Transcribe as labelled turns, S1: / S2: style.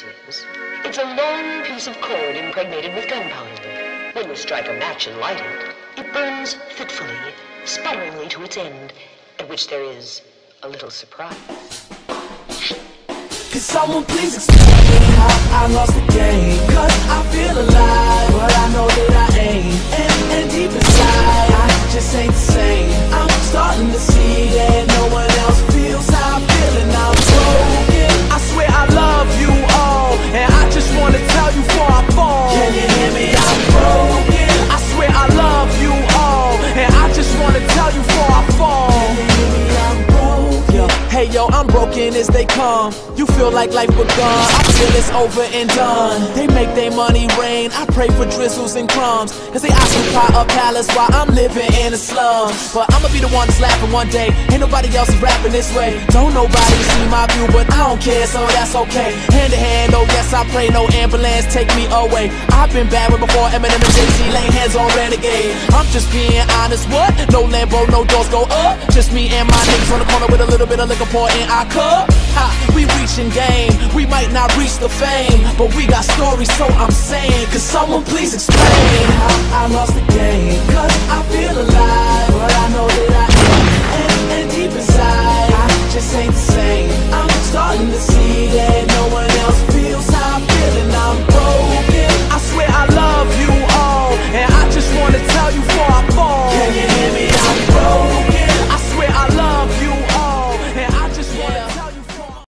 S1: is. It's a long piece of cord impregnated with gunpowder. When you strike a match and light it, it burns fitfully, sputteringly to its end, at which there is a little surprise.
S2: Could someone please explain how I lost the game? Cause I feel alive, but I know that I ain't. And deep inside, I just ain't the same. I'm starting to see that no one else feels how I'm feeling. I'm broken. I swear I love you all, and I just wanna tell you before I fall. Can you hear me? I'm broken. I swear I love you all, and I just wanna tell you before I fall. Can you hear me? I'm broken. Hey yo, I'm broken as they come. You feel like life begun, I feel it's over and done. They make their money rain, I pray for drizzles and crumbs, cause they occupy a palace while I'm living in a slum. But I'ma be the one that's laughing one day, ain't nobody else is rapping this way. Don't nobody see my view, but I don't care, so that's okay. Hand to hand, oh yes I pray, no ambulance take me away. I've been bad with before Eminem and Jay-Z laying hands on Renegade. I'm just being honest, what? No Lambo, no doors go up. Just me and my niggas on the corner with a little bit of liquor pour in our cup. Ha, we reaching game, we might not reach the fame, but we got stories, so I'm saying, could someone please explain how I lost the game?